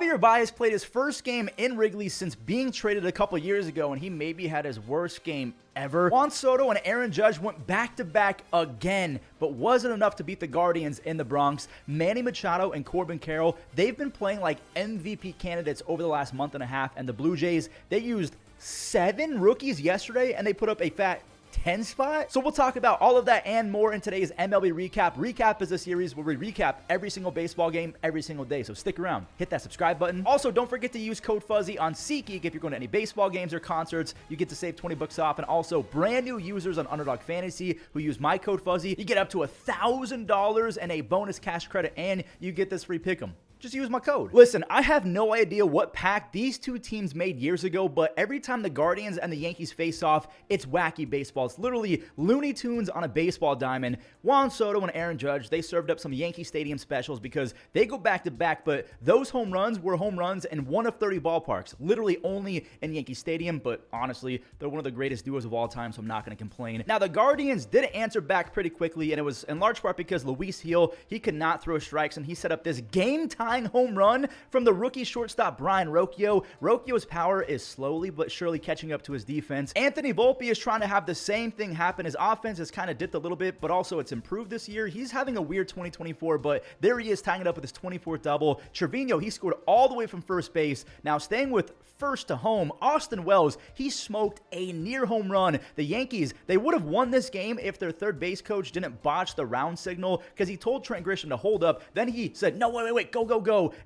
Javier Baez played his first game in Wrigley since being traded a couple years ago, and he maybe had his worst game ever. Juan Soto and Aaron Judge went back-to-back again, but wasn't enough to beat the Guardians in the Bronx. Manny Machado and Corbin Carroll, they've been playing like MVP candidates over the last month and a half, and the Blue Jays, they used 7 rookies yesterday, and they put up a fat 10 spot. So we'll talk about all of that and more in today's MLB Recap. Recap is a series where we recap every single baseball game every single day. So stick around, hit that subscribe button. Also, don't forget to use code Fuzzy on SeatGeek if you're going to any baseball games or concerts. You get to save 20 bucks off. And also, brand new users on Underdog Fantasy who use my code Fuzzy, you get up to $1,000 and a bonus cash credit, and you get this free pick'em. Just use my code. Listen, I have no idea what pact these two teams made years ago, but every time the Guardians and the Yankees face off, it's wacky baseball. It's literally Looney Tunes on a baseball diamond. Juan Soto and Aaron Judge, they served up some Yankee Stadium specials because they go back-to-back, but those home runs were home runs in 1 of 30 ballparks, literally only in Yankee Stadium, but honestly, they're one of the greatest duos of all time, so I'm not going to complain. Now, the Guardians did answer back pretty quickly, and it was in large part because Luis Gil, he could not throw strikes, and he set up this game-time home run from the rookie shortstop Brian Rocchio. Rocchio's power is slowly but surely catching up to his defense. Anthony Volpe is trying to have the same thing happen. His offense has kind of dipped a little bit, but also it's improved this year. He's having a weird 2024, but there he is tying it up with his 24th double. Trevino, he scored all the way from first base. Now staying with first to home, Austin Wells, he smoked a near home run. The Yankees, they would have won this game if their third base coach didn't botch the round signal because he told Trent Grisham to hold up. Then he said, no, wait, go.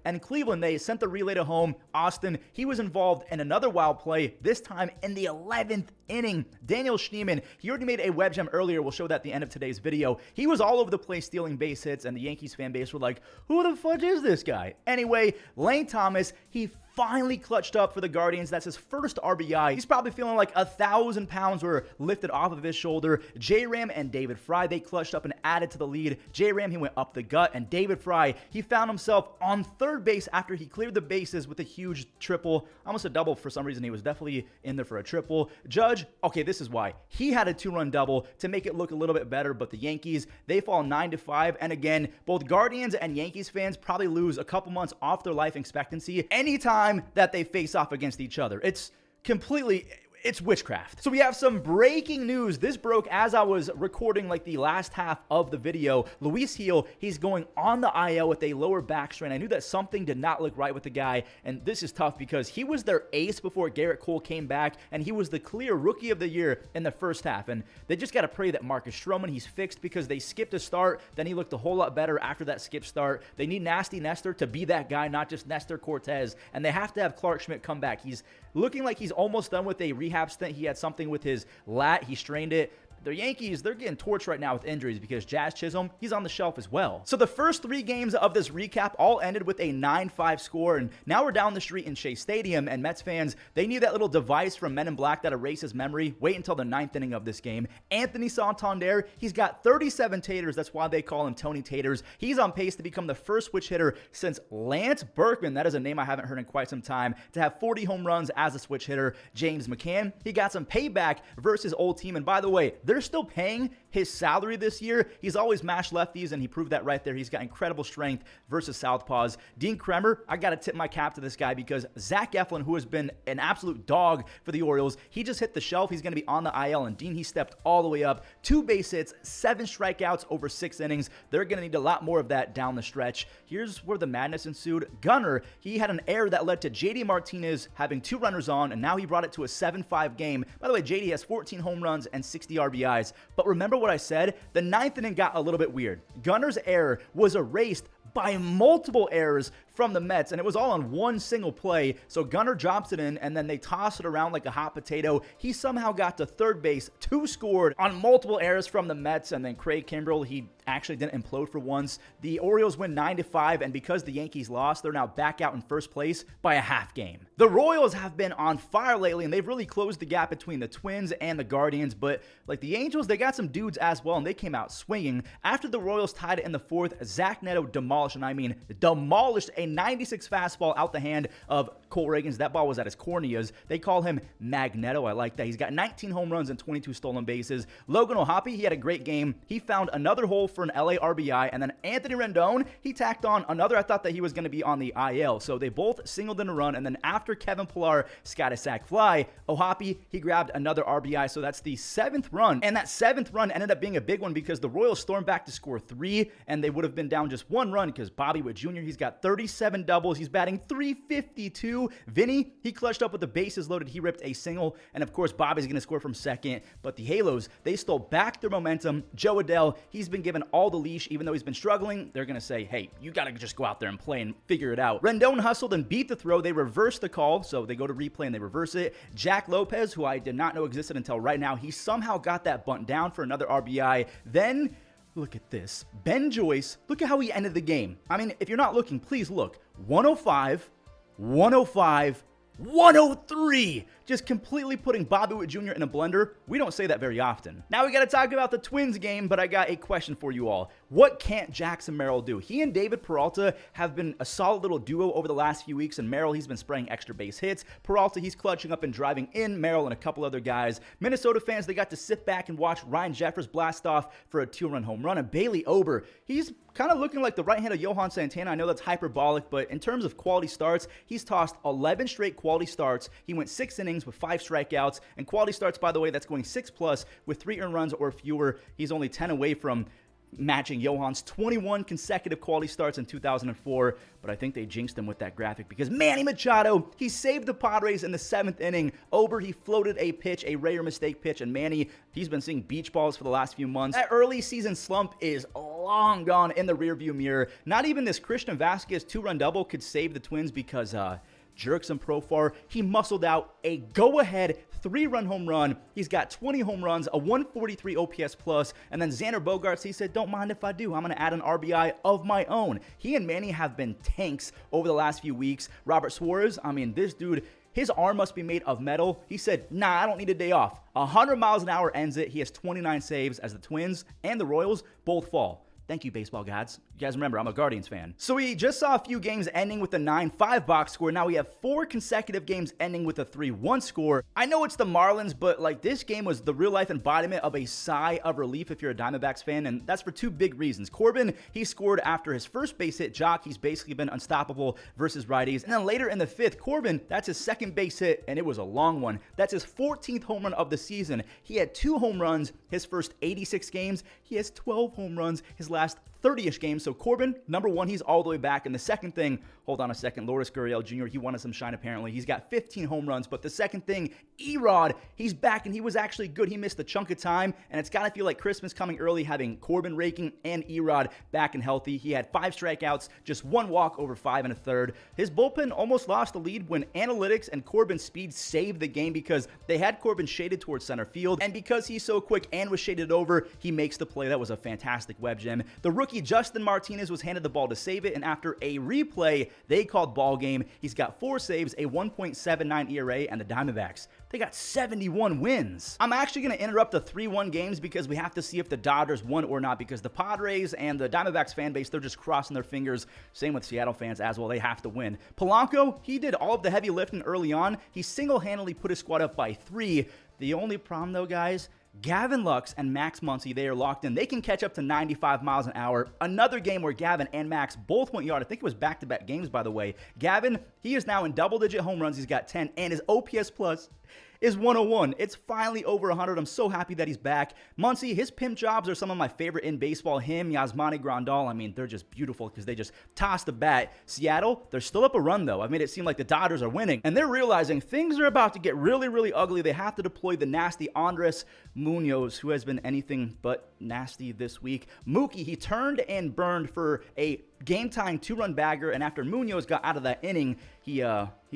And Cleveland, they sent the relay to home. Austin, he was involved in another wild play, this time in the 11th inning. Daniel Schneemann, he already made a web gem earlier. We'll show that at the end of today's video. He was all over the place stealing base hits, and the Yankees fan base were like, who the fudge is this guy? Anyway, Lane Thomas, he finally clutched up for the Guardians. That's his first RBI. He's probably feeling like 1,000 pounds were lifted off of his shoulder. J-Ram and David Fry, they clutched up and added to the lead. J-Ram, he went up the gut, and David Fry, he found himself on third base after he cleared the bases with a huge triple. Almost a double for some reason. He was definitely in there for a triple. Judge, okay, this is why. He had a 2-run double to make it look a little bit better, but the Yankees, they fall 9-5. And again, both Guardians and Yankees fans probably lose a couple months off their life expectancy anytime that they face off against each other. It's witchcraft. So we have some breaking news. This broke as I was recording like the last half of the video. Luis Gil, he's going on the IL with a lower back strain. I knew that something did not look right with the guy, and this is tough because he was their ace before Garrett Cole came back, and he was the clear rookie of the year in the first half. And they just got to pray that Marcus Stroman, he's fixed because they skipped a start. Then he looked a whole lot better after that skip start. They need Nasty Nestor to be that guy, not just Nestor Cortez, and they have to have Clark Schmidt come back. He's looking like he's almost done with a rehab stint. He had something with his lat. He strained it. The Yankees, they're getting torched right now with injuries because Jazz Chisholm, he's on the shelf as well. So the first 3 games of this recap all ended with a 9-5 score, and now we're down the street in Shea Stadium, and Mets fans, they need that little device from Men in Black that erases memory. Wait until the 9th inning of this game. Anthony Santander, he's got 37 taters. That's why they call him Tony Taters. He's on pace to become the first switch hitter since Lance Berkman, that is a name I haven't heard in quite some time, to have 40 home runs as a switch hitter. James McCann, he got some payback versus his old team, and by the way, they're still paying his salary this year. He's always mashed lefties, and he proved that right there. He's got incredible strength versus southpaws. Dean Kremer, I got to tip my cap to this guy because Zach Eflin, who has been an absolute dog for the Orioles, he just hit the shelf. He's going to be on the IL, and Dean, he stepped all the way up. 2 base hits, 7 strikeouts over 6 innings. They're going to need a lot more of that down the stretch. Here's where the madness ensued. Gunnar, he had an error that led to JD Martinez having 2 runners on, and now he brought it to a 7-5 game. By the way, JD has 14 home runs and 60 RBIs. But remember what I said? The 9th inning got a little bit weird. Gunnar's error was erased by multiple errors from the Mets, and it was all on one single play. So Gunnar drops it in, and then they toss it around like a hot potato. He somehow got to third base, 2 scored on multiple errors from the Mets, and then Craig Kimbrell, he actually didn't implode for once. The Orioles win 9-5, and because the Yankees lost, they're now back out in first place by a half game. The Royals have been on fire lately, and they've really closed the gap between the Twins and the Guardians, but like the Angels, they got some dudes as well, and they came out swinging. After the Royals tied it in the 4th, Zach Neto demolished, and I mean demolished, a 96 fastball out the hand of Cole Reagans. That ball was at his corneas. They call him Magneto. I like that. He's got 19 home runs and 22 stolen bases. Logan O'Hoppe, he had a great game. He found another hole for an LA RBI. And then Anthony Rendon, he tacked on another. I thought that he was going to be on the IL. So they both singled in a run. And then after Kevin Pillar got a sac fly, O'Hoppe, he grabbed another RBI. So that's the 7th run. And that 7th run ended up being a big one because the Royals stormed back to score 3. And they would have been down just 1 run because Bobby Witt Jr., he's got 37 doubles. He's batting .352. Vinny, he clutched up with the bases loaded. He ripped a single. And of course, Bobby's going to score from second. But the Halos, they stole back their momentum. Joe Adell, he's been given all the leash. Even though he's been struggling, they're going to say, hey, you got to just go out there and play and figure it out. Rendon hustled and beat the throw. They reversed the call. So they go to replay and they reverse it. Jack Lopez, who I did not know existed until right now, he somehow got that bunt down for another RBI. Then, look at this. Ben Joyce, look at how he ended the game. I mean, if you're not looking, please look. 105, 105, 103. Just completely putting Bobby Witt Jr. in a blender. We don't say that very often. Now we got to talk about the Twins game, but I got a question for you all. What can't Jackson Merrill do? He and David Peralta have been a solid little duo over the last few weeks, and Merrill, he's been spraying extra base hits. Peralta, he's clutching up and driving in. Merrill and a couple other guys. Minnesota fans, they got to sit back and watch Ryan Jeffers blast off for a 2-run home run. And Bailey Ober, he's kind of looking like the right hand of Johan Santana. I know that's hyperbolic, but in terms of quality starts, he's tossed 11 straight quality starts. He went 6 innings with 5 strikeouts, and quality starts, by the way, that's going 6+ with 3 earned runs or fewer. He's only 10 away from matching Johan's 21 consecutive quality starts in 2004, but I think they jinxed him with that graphic because Manny Machado, he saved the Padres in the 7th inning. Ober, he floated a pitch, a rare mistake pitch, and Manny, he's been seeing beach balls for the last few months. That early season slump is long gone in the rearview mirror. Not even this Christian Vasquez 2-run double could save the Twins because Jurickson Profar, he muscled out a go-ahead 3-run home run. He's got 20 home runs, a 143 OPS plus, and then Xander Bogaerts, he said, don't mind if I do. I'm going to add an RBI of my own. He and Manny have been tanks over the last few weeks. Robert Suarez, I mean, this dude, his arm must be made of metal. He said, nah, I don't need a day off. 100 miles an hour ends it. He has 29 saves as the Twins and the Royals both fall. Thank you, baseball gods. You guys remember, I'm a Guardians fan. So we just saw a few games ending with a 9-5 box score. Now we have 4 consecutive games ending with a 3-1 score. I know it's the Marlins, but like this game was the real life embodiment of a sigh of relief if you're a Diamondbacks fan, and that's for 2 big reasons. Corbin, he scored after his first base hit. Jock, he's basically been unstoppable versus righties. And then later in the 5th, Corbin, that's his second base hit, and it was a long one. That's his 14th home run of the season. He had 2 home runs his first 86 games. He has 12 home runs his last 30-ish games. So Corbin, number 1, he's all the way back. And the second thing, hold on a second, Lourdes Gurriel Jr., he wanted some shine apparently. He's got 15 home runs. But the second thing, Erod, he's back and he was actually good. He missed a chunk of time. And it's got to feel like Christmas coming early having Corbin raking and Erod back and healthy. He had 5 strikeouts, just 1 walk over 5 1/3. His bullpen almost lost the lead when analytics and Corbin's speed saved the game because they had Corbin shaded towards center field. And because he's so quick and was shaded over, he makes the play. That was a fantastic web gem. The rookie Justin Martinez was handed the ball to save it, and after a replay, they called ball game. He's got 4 saves, a 1.79 ERA, and the Diamondbacks, they got 71 wins. I'm actually going to interrupt the 3-1 games because we have to see if the Dodgers won or not, because the Padres and the Diamondbacks fan base, they're just crossing their fingers. Same with Seattle fans as well. They have to win. Polanco, he did all of the heavy lifting early on. He single-handedly put his squad up by 3. The only problem, though, guys, Gavin Lux and Max Muncy, they are locked in. They can catch up to 95 miles an hour. Another game where Gavin and Max both went yard. I think it was back-to-back games, by the way. Gavin, he is now in double-digit home runs. He's got 10, and his OPS plus is 101. It's finally over 100. I'm so happy that he's back. Muncy, his pimp jobs are some of my favorite in baseball. Him, Yasmani Grandal, I mean, they're just beautiful because they just toss the bat. Seattle, they're still up a run, though. I've made it seem like the Dodgers are winning, and they're realizing things are about to get really, really ugly. They have to deploy the nasty Andres Munoz, who has been anything but nasty this week. Mookie, he turned and burned for a game-tying 2-run bagger, and after Munoz got out of that inning, he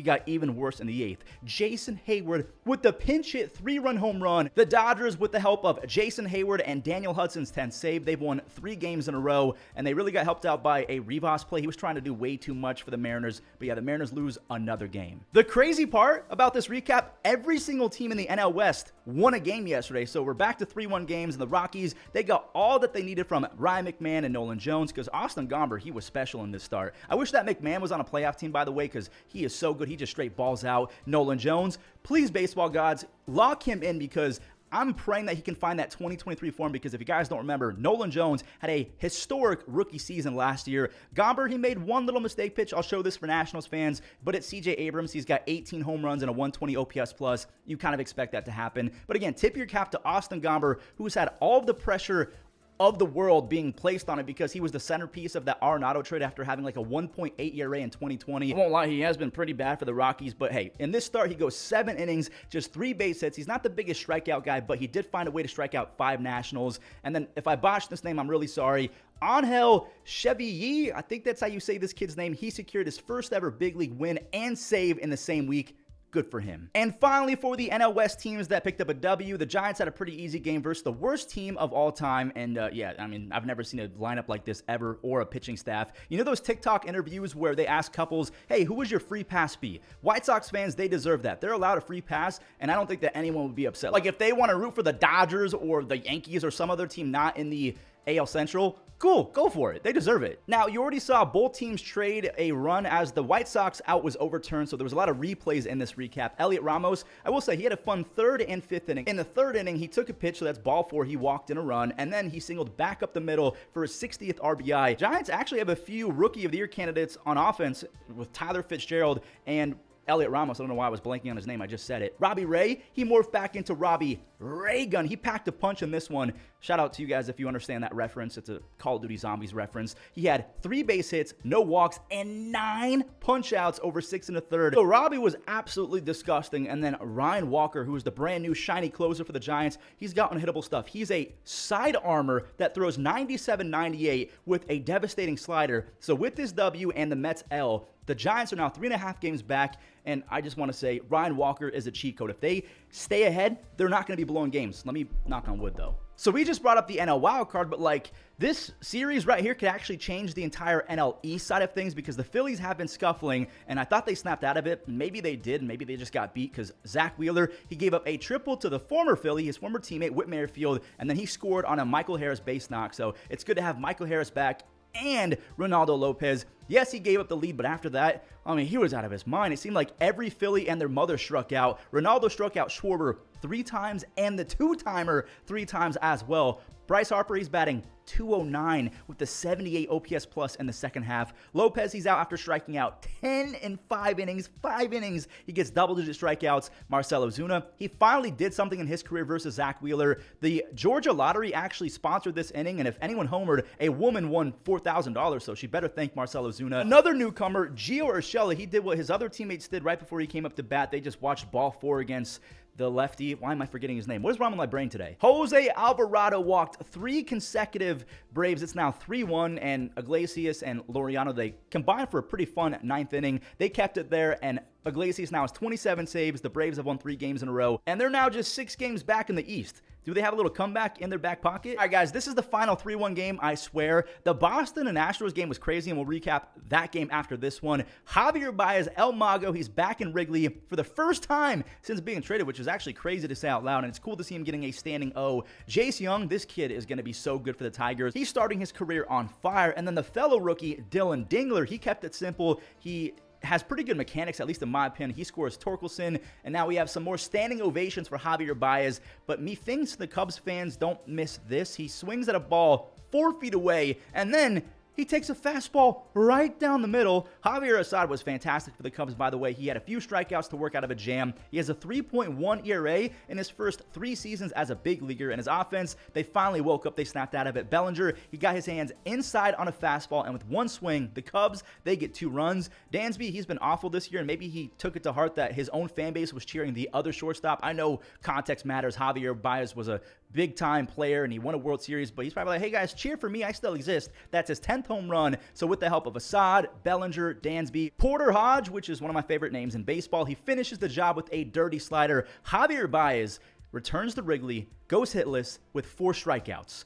got even worse in the 8th. Jason Hayward with the pinch hit 3-run home run. The Dodgers, with the help of Jason Hayward and Daniel Hudson's 10th save, they've won 3 games in a row, and they really got helped out by a Rivas play. He was trying to do way too much for the Mariners, but yeah, the Mariners lose another game. The crazy part about this recap, every single team in the NL West won a game yesterday, so we're back to 3-1 games, and the Rockies, They got all that they needed from Ryan McMahon and Nolan Jones, because Austin Gomber, he was special in this start. I wish that McMahon was on a playoff team, by the way, because he is so good. He just straight balls out. Nolan Jones, please, baseball gods, lock him in, because I'm praying that he can find that 2023 form, because if you guys don't remember, Nolan Jones had a historic rookie season last year. Gomber, he made one little mistake pitch. I'll show this for Nationals fans, but it's CJ Abrams. He's got 18 home runs and a 120 OPS plus. You kind of expect that to happen. But again, tip your cap to Austin Gomber, who's had all of the pressure of the world being placed on it, because he was the centerpiece of that Arenado trade after having like a 1.8 ERA in 2020. I won't lie, he has been pretty bad for the Rockies, but hey, in this start, he goes 7 innings, just 3 base hits. He's not the biggest strikeout guy, but he did find a way to strike out 5 Nationals. And then if I botched this name, I'm really sorry. Angel Chevy, I think that's how you say this kid's name. He secured his first ever big league win and save in the same week. Good for him. And finally, for the NL West teams that picked up a W, the Giants had a pretty easy game versus the worst team of all time. And yeah, I mean, I've never seen a lineup like this ever, or a pitching staff. You know those TikTok interviews where they ask couples, hey, who was your free pass be? White Sox fans, they deserve that. They're allowed a free pass, and I don't think that anyone would be upset. Like, if they want to root for the Dodgers or the Yankees or some other team not in the AL Central, cool, go for it. They deserve it. Now, you already saw both teams trade a run as the White Sox out was overturned, so there was a lot of replays in this recap. Elliot Ramos, I will say, he had a fun 3rd and 5th inning. In the 3rd inning, he took a pitch, so that's ball 4. He walked in a run, and then he singled back up the middle for his 60th RBI. Giants actually have a few Rookie of the Year candidates on offense with Tyler Fitzgerald and Elliot Ramos. I don't know why I was blanking on his name. I just said it. Robbie Ray, he morphed back into Robbie Raygun. He packed a punch in this one. Shout out to you guys if you understand that reference. It's a Call of Duty Zombies reference. He had 3 base hits, no walks, and 9 punch outs over 6 1/3. So Robbie was absolutely disgusting. And then Ryan Walker, who is the brand new shiny closer for the Giants, he's got unhittable stuff. He's a side armor that throws 97-98 with a devastating slider. So with this W and the Mets L, the Giants are now 3.5 games back, and I just want to say Ryan Walker is a cheat code. If they stay ahead, they're not going to be blowing games. Let me knock on wood, though. So we just brought up the NL wildcard, but like, this series right here could actually change the entire NL East side of things, because the Phillies have been scuffling, and I thought they snapped out of it. Maybe they did. Maybe they just got beat, because Zach Wheeler, he gave up a triple to the former Philly, his former teammate, Whit Merrifield, and then he scored on a Michael Harris base knock. So it's good to have Michael Harris back and Ronaldo Lopez. Yes, he gave up the lead, but after that, I mean, he was out of his mind. It seemed like every Philly and their mother struck out. Ronaldo struck out Schwarber 3 times, and the 2-timer 3 times as well. Bryce Harper, he's batting .209 with the 78 OPS plus in the second half. Lopez, he's out after striking out 10 in 5 innings. 5 innings, he gets double-digit strikeouts. Marcell Ozuna, he finally did something in his career versus Zach Wheeler. The Georgia Lottery actually sponsored this inning, and if anyone homered, a woman won $4,000, so she better thank Marcell Ozuna. Another newcomer, Gio Urshela, he did what his other teammates did right before he came up to bat. They just watched ball 4 against the lefty. Why am I forgetting his name? What is wrong with my brain today? Jose Alvarado walked 3 consecutive Braves. It's now 3-1, and Iglesias and Laureano, they combined for a pretty fun 9th inning. They kept it there, and Iglesias now has 27 saves. The Braves have won 3 games in a row, and they're now just 6 games back in the East. Do they have a little comeback in their back pocket? All right, guys, this is the final 3-1 game, I swear. The Boston and Astros game was crazy, and we'll recap that game after this one. Javier Baez, El Mago, he's back in Wrigley for the first time since being traded, which is actually crazy to say out loud, and it's cool to see him getting a standing O. Jace Young, this kid is going to be so good for the Tigers. He's starting his career on fire, and then the fellow rookie, Dylan Dingler, he kept it simple. He has pretty good mechanics, at least in my opinion. He scores Torkelson, and now we have some more standing ovations for Javier Baez. But methinks the Cubs fans don't miss this. He swings at a ball 4 feet away, and then he takes a fastball right down the middle. Javier Assad was fantastic for the Cubs, by the way. He had a few strikeouts to work out of a jam. He has a 3.1 ERA in his first 3 seasons as a big leaguer. And his offense, they finally woke up. They snapped out of it. Bellinger, he got his hands inside on a fastball, and with one swing, the Cubs, they get 2 runs. Dansby, he's been awful this year, and maybe he took it to heart that his own fan base was cheering the other shortstop. I know context matters. Javier Baez was a big-time player, and he won a World Series, but he's probably like, hey, guys, cheer for me. I still exist. That's his 10th home run. So with the help of Assad, Bellinger, Dansby, Porter Hodge, which is one of my favorite names in baseball, he finishes the job with a dirty slider. Javier Baez returns to Wrigley, goes hitless with 4 strikeouts.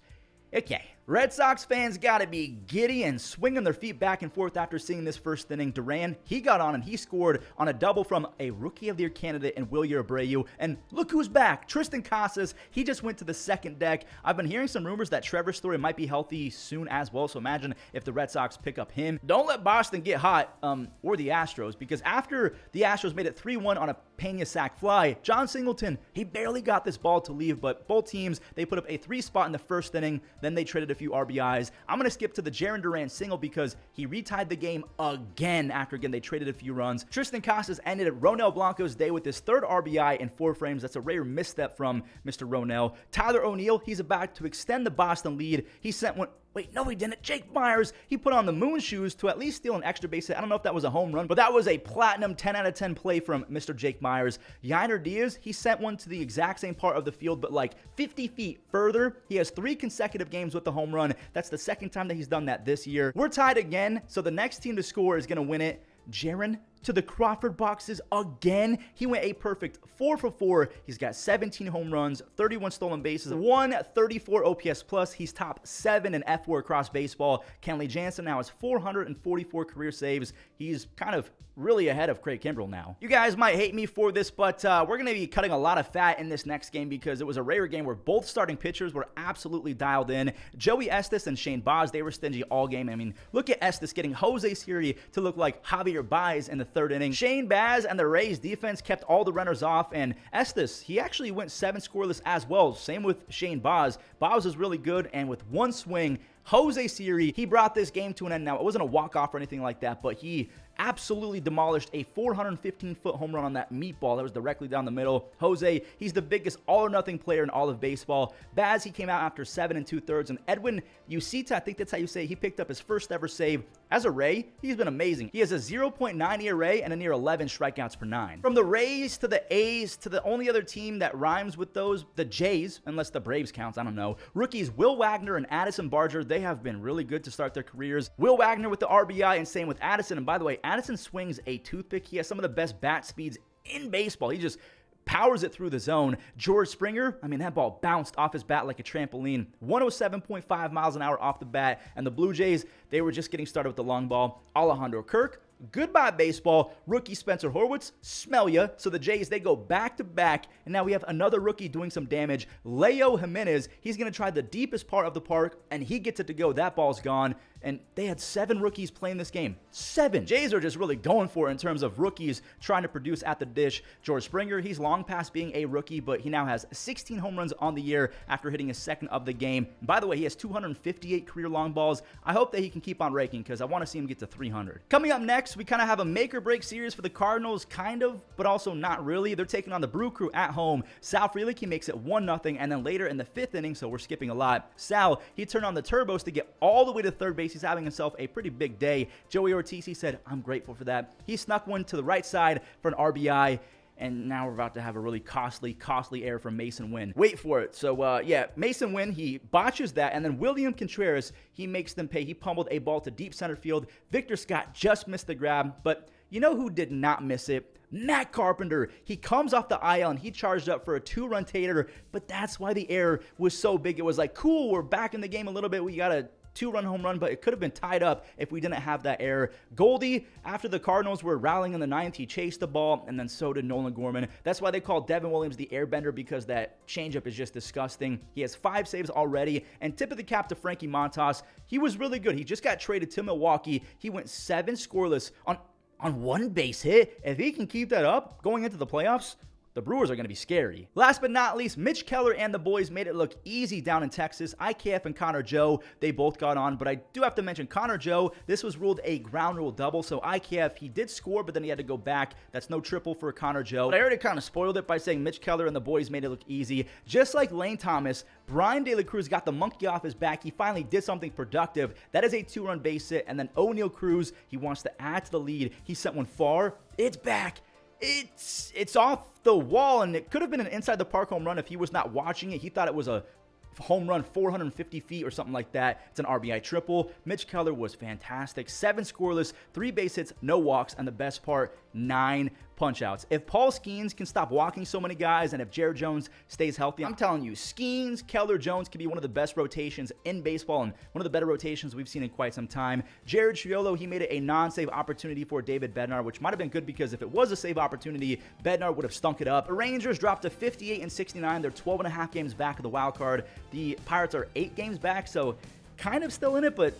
Okay, Red Sox fans got to be giddy and swinging their feet back and forth after seeing this first inning. Duran, he got on and he scored on a double from a Rookie of the Year candidate in Wilyer Abreu. And look who's back, Tristan Casas. He just went to the second deck. I've been hearing some rumors that Trevor Story might be healthy soon as well, so imagine if the Red Sox pick up him. Don't let Boston get hot, or the Astros, because after the Astros made it 3-1 on a Pena sac fly, John Singleton, he barely got this ball to leave, but both teams, they put up a 3 spot in the first inning, then they traded a few RBIs. I'm going to skip to the Jarren Duran single because he retied the game again after, again, they traded a few runs. Tristan Casas ended Ronel Blanco's day with his 3rd RBI in 4 frames. That's a rare misstep from Mr. Ronel. Tyler O'Neill, he's about to extend the Boston lead. He sent one... Wait, no, he didn't. Jake Myers, he put on the moon shoes to at least steal an extra base hit. I don't know if that was a home run, but that was a platinum 10 out of 10 play from Mr. Jake Myers. Yainer Diaz, he sent one to the exact same part of the field, but like 50 feet further. He has 3 consecutive games with the home run. That's the second time that he's done that this year. We're tied again, so the next team to score is going to win it. Jarren to the Crawford boxes again. He went a perfect 4 for 4. He's got 17 home runs, 31 stolen bases, 134 OPS plus. He's top 7 in F4 across baseball. Kenley Jansen now has 444 career saves. He's kind of really ahead of Craig Kimbrell now. You guys might hate me for this, but we're going to be cutting a lot of fat in this next game because it was a rare game where both starting pitchers were absolutely dialed in. Joey Estes and Shane Baez, they were stingy all game. I mean, look at Estes getting Jose Siri to look like Javier Baez in the 3rd inning. Shane Baez and the Rays defense kept all the runners off, and Estes, he actually went 7 scoreless as well. Same with Shane Baez. Baez is really good, and with one swing, Jose Siri, he brought this game to an end. Now, it wasn't a walk-off or anything like that, but he absolutely demolished a 415-foot home run on that meatball that was directly down the middle. Jose, he's the biggest all-or-nothing player in all of baseball. Baz, he came out after 7 2/3, and Edwin Ucita, I think that's how you say it, he picked up his first ever save. As a Ray, he's been amazing. He has a 0.9 ERA and a near 11 strikeouts per 9. From the Rays to the A's to the only other team that rhymes with those, the Jays, unless the Braves counts, I don't know. Rookies Will Wagner and Addison Barger, they have been really good to start their careers. Will Wagner with the RBI, and same with Addison. And by the way, Addison swings a toothpick. He has some of the best bat speeds in baseball. He just powers it through the zone. George Springer, I mean, that ball bounced off his bat like a trampoline. 107.5 miles an hour off the bat. And the Blue Jays, they were just getting started with the long ball. Alejandro Kirk, goodbye baseball. Rookie Spencer Horwitz, smell ya. So the Jays, they go back to back, and now we have another rookie doing some damage. Leo Jimenez, he's going to try the deepest part of the park, and he gets it to go. That ball's gone, and they had 7 rookies playing this game. 7. Jays are just really going for it in terms of rookies trying to produce at the dish. George Springer, he's long past being a rookie, but he now has 16 home runs on the year after hitting his 2nd of the game. And by the way, he has 258 career long balls. I hope that he can keep on raking because I want to see him get to 300. Coming up next, we kind of have a make or break series for the Cardinals, kind of, but also not really. They're taking on the Brew Crew at home. Sal Frelick, he makes it 1-0, and then later in the 5th inning, so we're skipping a lot, Sal, he turned on the turbos to get all the way to third base. He's having himself a pretty big day. Joey Ortiz, he said, I'm grateful for that. He snuck one to the right side for an RBI, and now we're about to have a really costly error from Mason Wynn. Wait for it. So, yeah, Mason Wynn, he botches that, and then William Contreras, he makes them pay. He pummeled a ball to deep center field. Victor Scott just missed the grab, but you know who did not miss it? Matt Carpenter. He comes off the IL and he charged up for a 2-run tater, but that's why the error was so big. It was like, cool, we're back in the game a little bit. We got a 2-run home run, but it could have been tied up if we didn't have that error. Goldie, after the Cardinals were rallying in the 9th, he chased the ball, and then so did Nolan Gorman. That's why they call Devin Williams the airbender, because that changeup is just disgusting. He has 5 saves already, and tip of the cap to Frankie Montas. He was really good. He just got traded to Milwaukee. He went 7 scoreless on 1 base hit. If he can keep that up going into the playoffs, the Brewers are going to be scary. Last but not least, Mitch Keller and the boys made it look easy down in Texas. IKF and Connor Joe, they both got on, but I do have to mention Connor Joe, this was ruled a ground rule double, so IKF, he did score, but then he had to go back. That's no triple for Connor Joe. But I already kind of spoiled it by saying Mitch Keller and the boys made it look easy. Just like Lane Thomas, Brian De La Cruz got the monkey off his back. He finally did something productive. That is a 2-run base hit, and then O'Neal Cruz, he wants to add to the lead. He sent one far. It's back. It's off the wall, and it could have been an inside the park home run if he was not watching it. He thought it was a home run 450 feet or something like that. It's an RBI triple. Mitch Keller was fantastic. 7 scoreless, 3 base hits, no walks, and the best part, 9 punch-outs. If Paul Skeens can stop walking so many guys, and if Jared Jones stays healthy, I'm telling you, Skeens, Keller, Jones could be one of the best rotations in baseball and one of the better rotations we've seen in quite some time. Jared Triolo, he made it a non-save opportunity for David Bednar, which might have been good because if it was a save opportunity, Bednar would have stunk it up. The Rangers dropped to 58-69. They're 12.5 games back of the wild card. The Pirates are 8 games back, so kind of still in it, but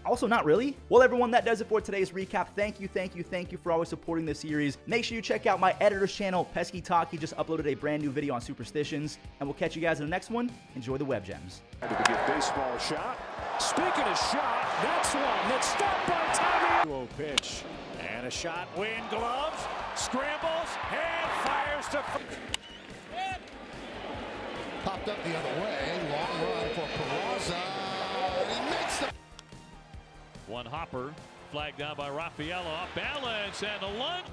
also not really. Well, everyone, that does it for today's recap. Thank you for always supporting this series. Make sure you check out my editor's channel, Pesky Talk. He just uploaded a brand new video on superstitions, and we'll catch you guys in the next one. Enjoy the web gems. To give baseball a shot. Speaking of shot, that's one that's stopped by Javier. Pitch and a shot. Wind gloves, scrambles, and fires to. Popped up the other way. Long run for Peraza. He makes the. One hopper, flagged down by Rafael, off balance, and a lunge.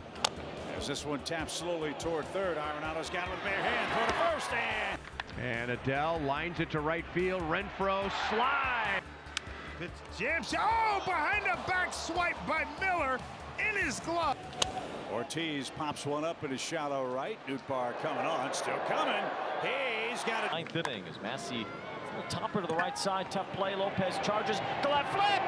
As this one taps slowly toward third, Arenado's got it with bare hand toward the first, and Adele lines it to right field. Renfroe slide. It's jams. Oh, behind the back swipe by Miller in his glove. Ortiz pops one up in his shallow right. Nootbaar coming on, still coming. He's got it. 9th inning as Massey, topper to the right side, tough play. Lopez charges, glove flip.